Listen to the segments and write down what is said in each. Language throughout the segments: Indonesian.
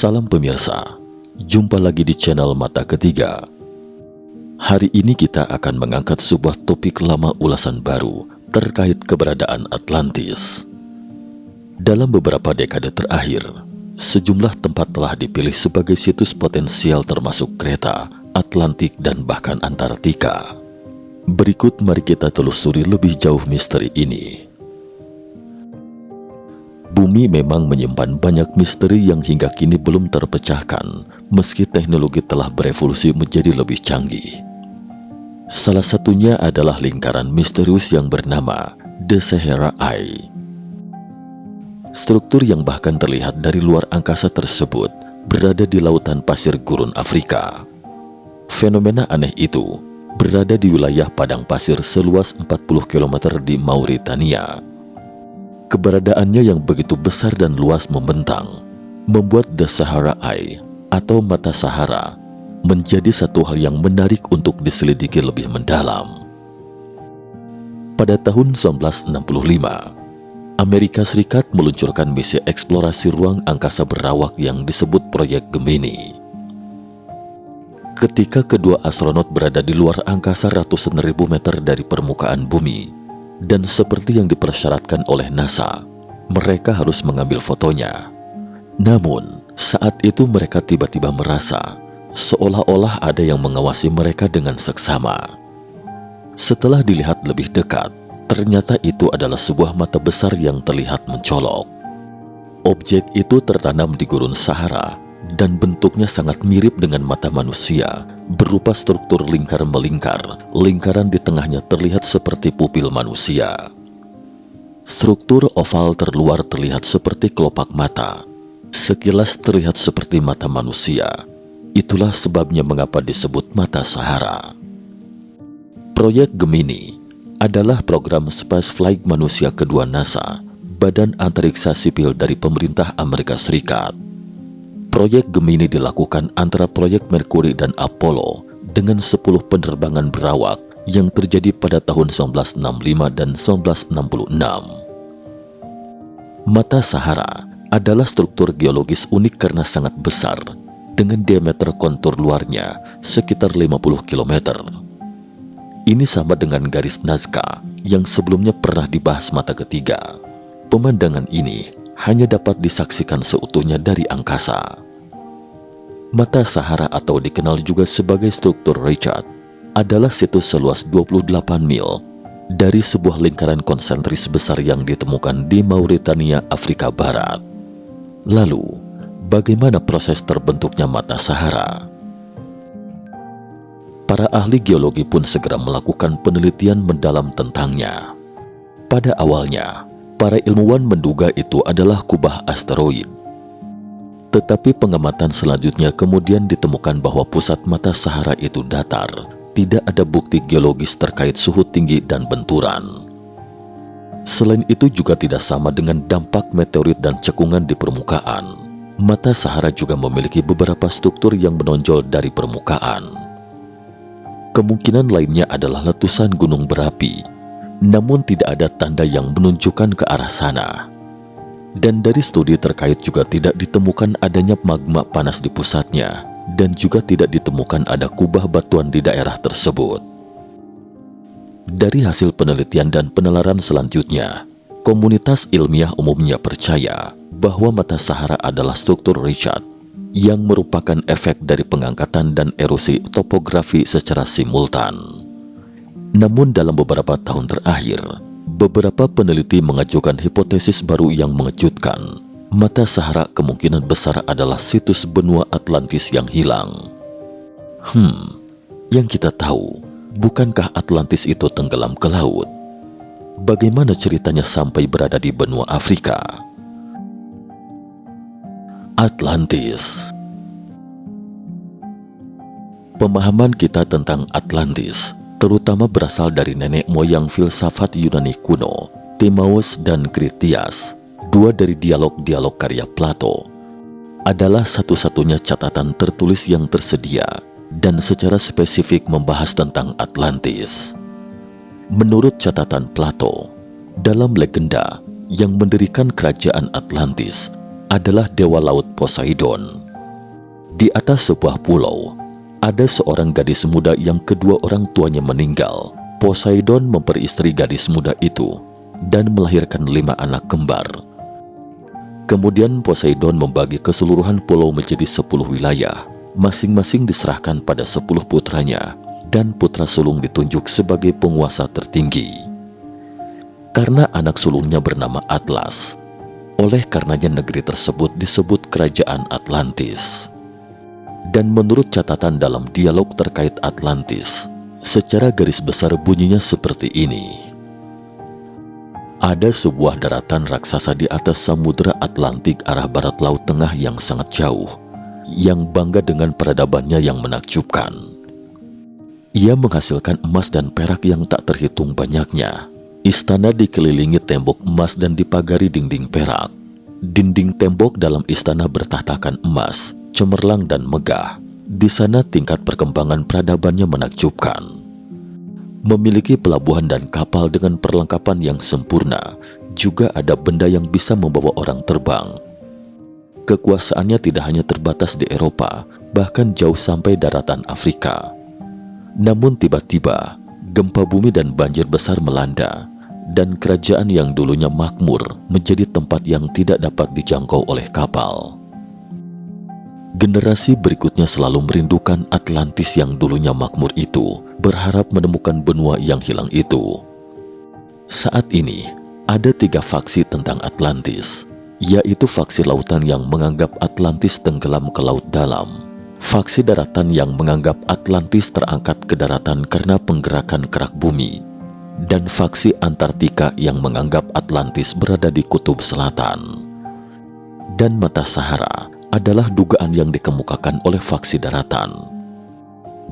Salam pemirsa, jumpa lagi di channel Mata Ketiga. Hari ini kita akan mengangkat sebuah topik lama ulasan baru terkait keberadaan Atlantis. Dalam beberapa dekade terakhir, sejumlah tempat telah dipilih sebagai situs potensial termasuk Kreta, Atlantik, dan bahkan Antartika. Berikut mari kita telusuri lebih jauh misteri ini. Bumi memang menyimpan banyak misteri yang hingga kini belum terpecahkan, meski teknologi telah berevolusi menjadi lebih canggih. Salah satunya adalah lingkaran misterius yang bernama The Sahara Eye. Struktur yang bahkan terlihat dari luar angkasa tersebut berada di lautan pasir gurun Afrika. Fenomena aneh itu berada di wilayah padang pasir seluas 40 km di Mauritania. Keberadaannya yang begitu besar dan luas membentang membuat The Sahara Eye atau mata Sahara menjadi satu hal yang menarik untuk diselidiki lebih mendalam. Pada tahun 1965, Amerika Serikat meluncurkan misi eksplorasi ruang angkasa berawak yang disebut Proyek Gemini. Ketika kedua astronot berada di luar angkasa ratusan ribu meter dari permukaan bumi, dan seperti yang dipersyaratkan oleh NASA, mereka harus mengambil fotonya. Namun, saat itu mereka tiba-tiba merasa seolah-olah ada yang mengawasi mereka dengan seksama. Setelah dilihat lebih dekat, ternyata itu adalah sebuah mata besar yang terlihat mencolok. Objek itu tertanam di gurun Sahara dan bentuknya sangat mirip dengan mata manusia, berupa struktur lingkar melingkar. Lingkaran di tengahnya terlihat seperti pupil manusia. Struktur oval terluar terlihat seperti kelopak mata. Sekilas terlihat seperti mata manusia. Itulah sebabnya mengapa disebut mata Sahara. Proyek Gemini adalah program spaceflight manusia kedua NASA, Badan Antariksa Sipil dari pemerintah Amerika Serikat. Proyek Gemini dilakukan antara proyek Mercury dan Apollo dengan 10 penerbangan berawak yang terjadi pada tahun 1965 dan 1966. Mata Sahara adalah struktur geologis unik karena sangat besar, dengan diameter kontur luarnya sekitar 50 km. Ini sama dengan garis Nazca yang sebelumnya pernah dibahas Mata Ketiga. Pemandangan ini hanya dapat disaksikan seutuhnya dari angkasa. Mata Sahara atau dikenal juga sebagai struktur Richard adalah situs seluas 28 mil dari sebuah lingkaran konsentris besar yang ditemukan di Mauritania, Afrika Barat. Lalu, bagaimana proses terbentuknya mata Sahara? Para ahli geologi pun segera melakukan penelitian mendalam tentangnya. Pada awalnya, para ilmuwan menduga itu adalah kubah asteroid. Tetapi pengamatan selanjutnya kemudian ditemukan bahwa pusat mata Sahara itu datar, tidak ada bukti geologis terkait suhu tinggi dan benturan. Selain itu juga tidak sama dengan dampak meteorit dan cekungan di permukaan. Mata Sahara juga memiliki beberapa struktur yang menonjol dari permukaan. Kemungkinan lainnya adalah letusan gunung berapi, namun tidak ada tanda yang menunjukkan ke arah sana. Dan dari studi terkait juga tidak ditemukan adanya magma panas di pusatnya, dan juga tidak ditemukan ada kubah batuan di daerah tersebut. Dari hasil penelitian dan penalaran selanjutnya, komunitas ilmiah umumnya percaya bahwa mata Sahara adalah struktur Richard yang merupakan efek dari pengangkatan dan erosi topografi secara simultan. Namun dalam beberapa tahun terakhir, beberapa peneliti mengajukan hipotesis baru yang mengejutkan. Mata Sahara kemungkinan besar adalah situs benua Atlantis yang hilang. Yang kita tahu, bukankah Atlantis itu tenggelam ke laut? Bagaimana ceritanya sampai berada di benua Afrika? Atlantis. Pemahaman kita tentang Atlantis terutama berasal dari nenek moyang filsafat Yunani kuno, Timaeus dan Critias. Dua dari dialog-dialog karya Plato adalah satu-satunya catatan tertulis yang tersedia dan secara spesifik membahas tentang Atlantis. Menurut catatan Plato, dalam legenda yang mendirikan kerajaan Atlantis adalah dewa laut Poseidon, Di atas sebuah pulau, ada seorang gadis muda yang kedua orang tuanya meninggal. Poseidon memperistri gadis muda itu dan melahirkan 5 anak kembar. Kemudian Poseidon membagi keseluruhan pulau menjadi 10 wilayah. Masing-masing diserahkan pada 10 putranya, dan putra sulung ditunjuk sebagai penguasa tertinggi. Karena anak sulungnya bernama Atlas, oleh karenanya negeri tersebut disebut Kerajaan Atlantis. Dan menurut catatan dalam dialog terkait Atlantis, secara garis besar bunyinya seperti ini. Ada sebuah daratan raksasa di atas Samudra Atlantik arah barat Laut Tengah yang sangat jauh, yang bangga dengan peradabannya yang menakjubkan. Ia menghasilkan emas dan perak yang tak terhitung banyaknya. Istana dikelilingi tembok emas dan dipagari dinding perak. Dinding tembok dalam istana bertahtakan emas, cemerlang dan megah. Di sana tingkat perkembangan peradabannya menakjubkan. Memiliki pelabuhan dan kapal dengan perlengkapan yang sempurna. Juga ada benda yang bisa membawa orang terbang. Kekuasaannya tidak hanya terbatas di Eropa, bahkan jauh sampai daratan Afrika. Namun tiba-tiba, gempa bumi dan banjir besar melanda, dan kerajaan yang dulunya makmur menjadi tempat yang tidak dapat dijangkau oleh kapal. Generasi berikutnya selalu merindukan Atlantis yang dulunya makmur itu, berharap menemukan benua yang hilang itu. Saat ini, ada 3 faksi tentang Atlantis, yaitu faksi lautan yang menganggap Atlantis tenggelam ke laut dalam, faksi daratan yang menganggap Atlantis terangkat ke daratan karena penggerakan kerak bumi, dan faksi Antartika yang menganggap Atlantis berada di kutub selatan. Dan mata Sahara adalah dugaan yang dikemukakan oleh faksi daratan.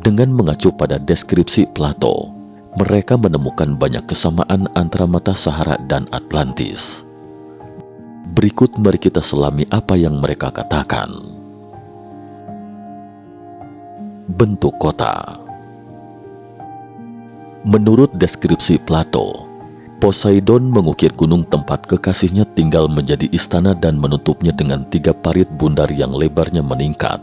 Dengan mengacu pada deskripsi Plato, mereka menemukan banyak kesamaan antara mata Sahara dan Atlantis. Berikut mari kita selami apa yang mereka katakan. Bentuk kota. Menurut deskripsi Plato, Poseidon mengukir gunung tempat kekasihnya tinggal menjadi istana dan menutupnya dengan 3 parit bundar yang lebarnya meningkat,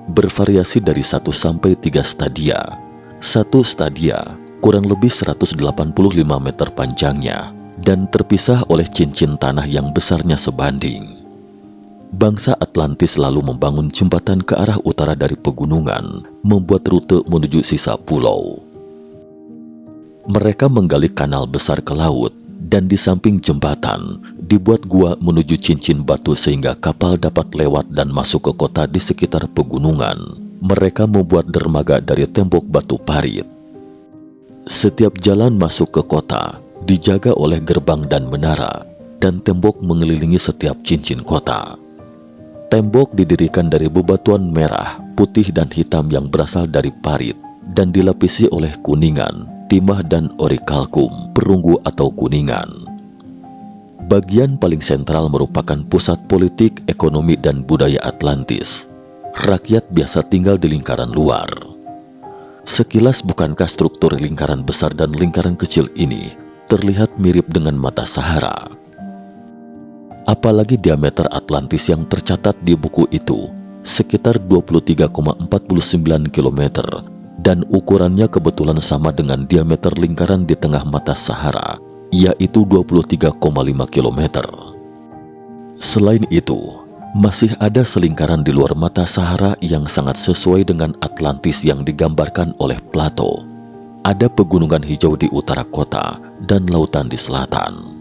bervariasi dari 1 sampai 3 stadia. 1 stadia kurang lebih 185 meter panjangnya dan terpisah oleh cincin tanah yang besarnya sebanding. Bangsa Atlantis lalu membangun jembatan ke arah utara dari pegunungan, membuat rute menuju sisa pulau. Mereka menggali kanal besar ke laut, dan di samping jembatan dibuat gua menuju cincin batu sehingga kapal dapat lewat dan masuk ke kota di sekitar pegunungan. Mereka membuat dermaga dari tembok batu parit. Setiap jalan masuk ke kota dijaga oleh gerbang dan menara, dan tembok mengelilingi setiap cincin kota. Tembok didirikan dari bebatuan merah, putih dan hitam yang berasal dari parit, dan dilapisi oleh kuningan, timah dan orikalkum, perunggu atau kuningan. Bagian paling sentral merupakan pusat politik, ekonomi, dan budaya Atlantis. Rakyat biasa tinggal di lingkaran luar. Sekilas bukankah struktur lingkaran besar dan lingkaran kecil ini terlihat mirip dengan mata Sahara? Apalagi diameter Atlantis yang tercatat di buku itu sekitar 23,49 km, dan ukurannya kebetulan sama dengan diameter lingkaran di tengah mata Sahara, yaitu 23,5 km. Selain itu, masih ada selingkaran di luar mata Sahara yang sangat sesuai dengan Atlantis yang digambarkan oleh Plato. Ada pegunungan hijau di utara kota dan lautan di selatan.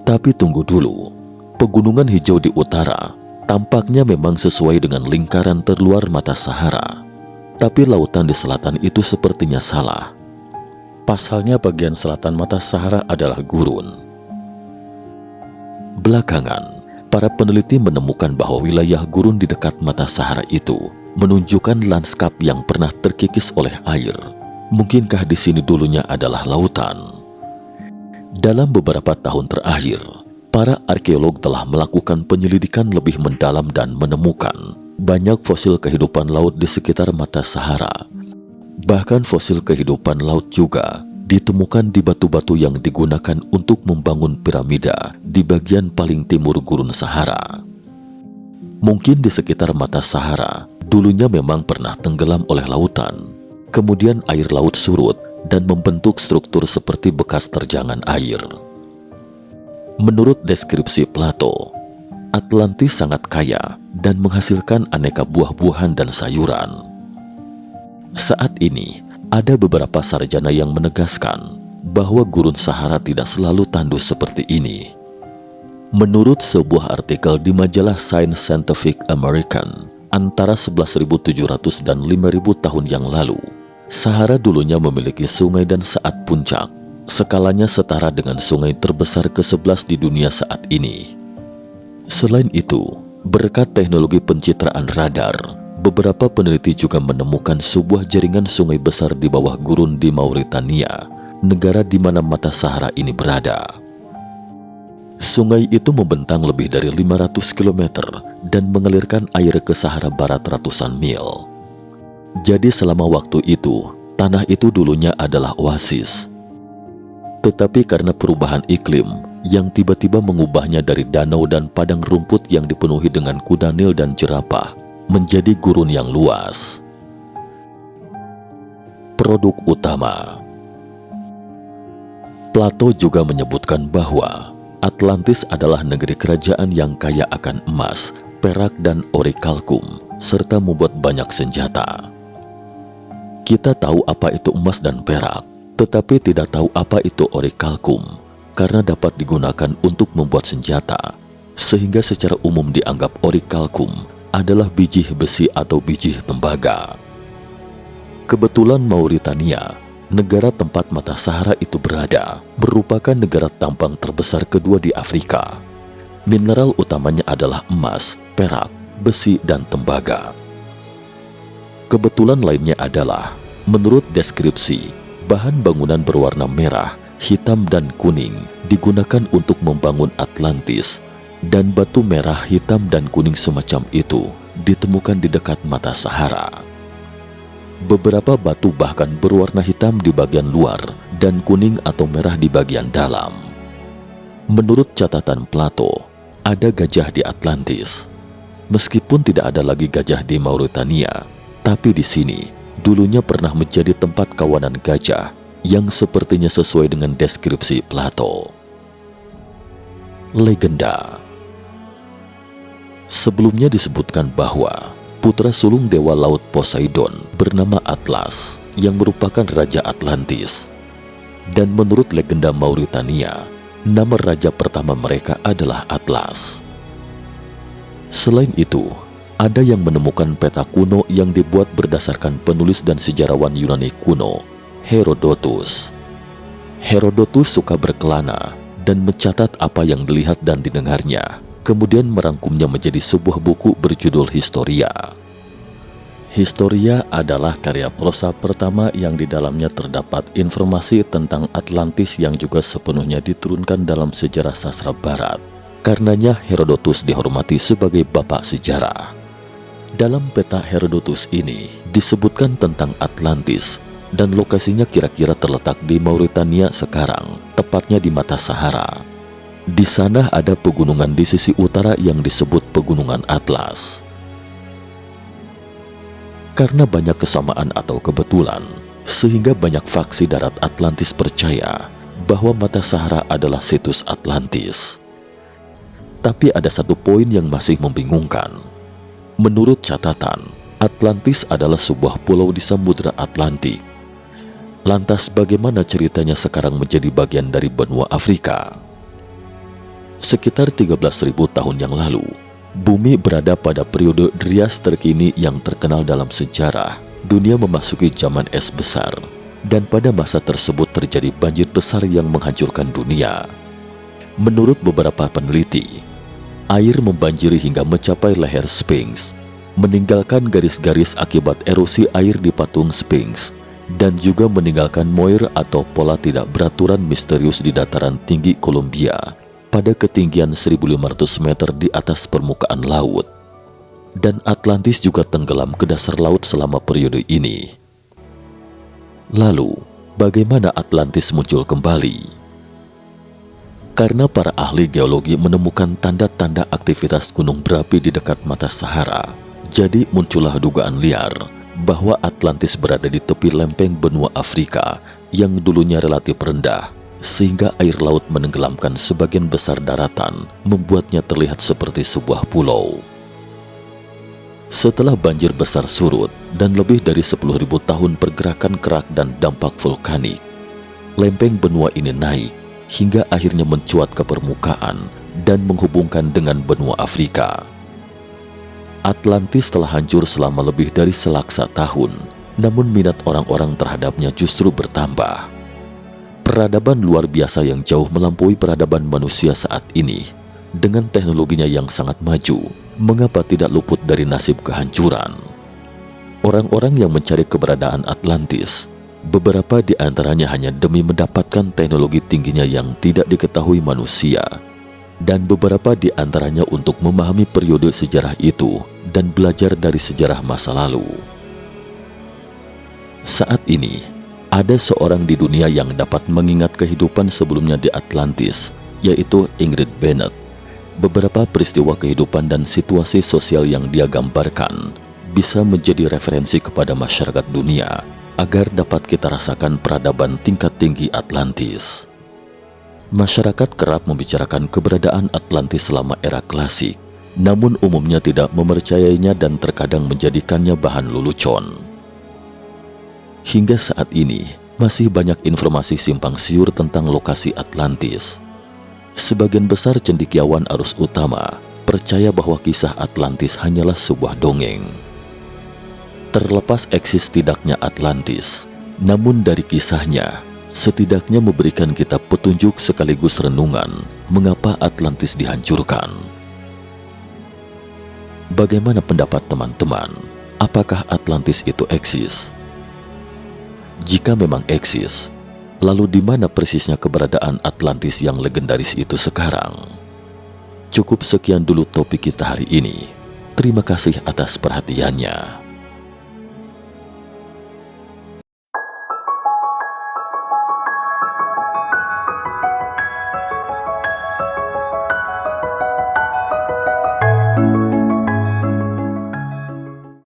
Tapi tunggu dulu, pegunungan hijau di utara tampaknya memang sesuai dengan lingkaran terluar mata Sahara. Tapi lautan di selatan itu sepertinya salah. Pasalnya bagian selatan mata Sahara adalah gurun. Belakangan, para peneliti menemukan bahwa wilayah gurun di dekat mata Sahara itu menunjukkan lanskap yang pernah terkikis oleh air. Mungkinkah di sini dulunya adalah lautan? Dalam beberapa tahun terakhir, para arkeolog telah melakukan penyelidikan lebih mendalam dan menemukan banyak fosil kehidupan laut di sekitar mata Sahara. Bahkan fosil kehidupan laut juga ditemukan di batu-batu yang digunakan untuk membangun piramida di bagian paling timur gurun Sahara. Mungkin di sekitar mata Sahara, dulunya memang pernah tenggelam oleh lautan. Kemudian air laut surut dan membentuk struktur seperti bekas terjangan air. Menurut deskripsi Plato, Atlantis sangat kaya dan menghasilkan aneka buah-buahan dan sayuran. Saat ini, ada beberapa sarjana yang menegaskan bahwa gurun Sahara tidak selalu tandus seperti ini. Menurut sebuah artikel di majalah Science Scientific American, antara 11.700 dan 5.000 tahun yang lalu, Sahara dulunya memiliki sungai dan saat puncak, skalanya setara dengan sungai terbesar ke-11 di dunia saat ini. Selain itu, berkat teknologi pencitraan radar, beberapa peneliti juga menemukan sebuah jaringan sungai besar di bawah gurun di Mauritania, negara di mana mata Sahara ini berada. Sungai itu membentang lebih dari 500 km dan mengalirkan air ke Sahara Barat ratusan mil. Jadi selama waktu itu, tanah itu dulunya adalah oasis. Tetapi karena perubahan iklim yang tiba-tiba mengubahnya dari danau dan padang rumput yang dipenuhi dengan kuda Nil dan jerapah menjadi gurun yang luas. Produk utama. Plato juga menyebutkan bahwa Atlantis adalah negeri kerajaan yang kaya akan emas, perak dan orichalcum, serta membuat banyak senjata. Kita tahu apa itu emas dan perak, tetapi tidak tahu apa itu orichalcum, karena dapat digunakan untuk membuat senjata, sehingga secara umum dianggap orichalcum adalah biji besi atau biji tembaga. Kebetulan Mauritania, negara tempat mata Sahara itu berada, merupakan negara tambang terbesar kedua di Afrika. Mineral utamanya adalah emas, perak, besi, dan tembaga. Kebetulan lainnya adalah, menurut deskripsi, bahan bangunan berwarna merah, hitam, dan kuning digunakan untuk membangun Atlantis, dan batu merah, hitam, dan kuning semacam itu ditemukan di dekat mata Sahara. Beberapa batu bahkan berwarna hitam di bagian luar dan kuning atau merah di bagian dalam. Menurut catatan Plato, ada gajah di Atlantis. Meskipun tidak ada lagi gajah di Mauritania, tapi di sini dulunya pernah menjadi tempat kawanan gajah yang sepertinya sesuai dengan deskripsi Plato. Legenda. Sebelumnya disebutkan bahwa putra sulung dewa laut Poseidon bernama Atlas yang merupakan Raja Atlantis. Dan menurut legenda Mauritania, nama raja pertama mereka adalah Atlas. Selain itu, ada yang menemukan peta kuno yang dibuat berdasarkan penulis dan sejarawan Yunani kuno, Herodotus. Herodotus suka berkelana dan mencatat apa yang dilihat dan didengarnya, kemudian merangkumnya menjadi sebuah buku berjudul Historia. Historia adalah karya prosa pertama yang di dalamnya terdapat informasi tentang Atlantis yang juga sepenuhnya diturunkan dalam sejarah sastra barat. Karenanya Herodotus dihormati sebagai bapak sejarah. Dalam peta Herodotus ini disebutkan tentang Atlantis dan lokasinya kira-kira terletak di Mauritania sekarang, tepatnya di mata Sahara. Di sana ada pegunungan di sisi utara yang disebut Pegunungan Atlas. Karena banyak kesamaan atau kebetulan, sehingga banyak faksi darat Atlantis percaya bahwa mata Sahara adalah situs Atlantis. Tapi ada satu poin yang masih membingungkan. Menurut catatan, Atlantis adalah sebuah pulau di Samudra Atlantik. Lantas bagaimana ceritanya sekarang menjadi bagian dari benua Afrika? Sekitar 13.000 tahun yang lalu, bumi berada pada periode Drias terkini yang terkenal dalam sejarah. Dunia memasuki zaman es besar, dan pada masa tersebut terjadi banjir besar yang menghancurkan dunia. Menurut beberapa peneliti, air membanjiri hingga mencapai leher Sphinx, meninggalkan garis-garis akibat erosi air di patung Sphinx, dan juga meninggalkan moir atau pola tidak beraturan misterius di dataran tinggi Columbia pada ketinggian 1.500 meter di atas permukaan laut. Dan Atlantis juga tenggelam ke dasar laut selama periode ini. Lalu, bagaimana Atlantis muncul kembali? Karena para ahli geologi menemukan tanda-tanda aktivitas gunung berapi di dekat mata Sahara, jadi muncullah dugaan liar bahwa Atlantis berada di tepi lempeng benua Afrika yang dulunya relatif rendah, sehingga air laut menenggelamkan sebagian besar daratan, membuatnya terlihat seperti sebuah pulau. Setelah banjir besar surut dan lebih dari 10.000 tahun pergerakan kerak dan dampak vulkanik, lempeng benua ini naik hingga akhirnya mencuat ke permukaan dan menghubungkan dengan benua Afrika. Atlantis telah hancur selama lebih dari selaksa tahun, namun minat orang-orang terhadapnya justru bertambah. Peradaban luar biasa yang jauh melampaui peradaban manusia saat ini, dengan teknologinya yang sangat maju, mengapa tidak luput dari nasib kehancuran? Orang-orang yang mencari keberadaan Atlantis, beberapa di antaranya hanya demi mendapatkan teknologi tingginya yang tidak diketahui manusia, dan beberapa di antaranya untuk memahami periode sejarah itu dan belajar dari sejarah masa lalu. Saat ini, ada seorang di dunia yang dapat mengingat kehidupan sebelumnya di Atlantis, yaitu Ingrid Bennett. Beberapa peristiwa kehidupan dan situasi sosial yang dia gambarkan bisa menjadi referensi kepada masyarakat dunia agar dapat kita rasakan peradaban tingkat tinggi Atlantis. Masyarakat kerap membicarakan keberadaan Atlantis selama era klasik, namun umumnya tidak mempercayainya dan terkadang menjadikannya bahan lelucon. Hingga saat ini, masih banyak informasi simpang siur tentang lokasi Atlantis. Sebagian besar cendekiawan arus utama percaya bahwa kisah Atlantis hanyalah sebuah dongeng. Terlepas eksis tidaknya Atlantis, namun dari kisahnya, setidaknya memberikan kita petunjuk sekaligus renungan mengapa Atlantis dihancurkan. Bagaimana pendapat teman-teman? Apakah Atlantis itu eksis? Jika memang eksis, lalu di mana persisnya keberadaan Atlantis yang legendaris itu sekarang? Cukup sekian dulu topik kita hari ini. Terima kasih atas perhatiannya.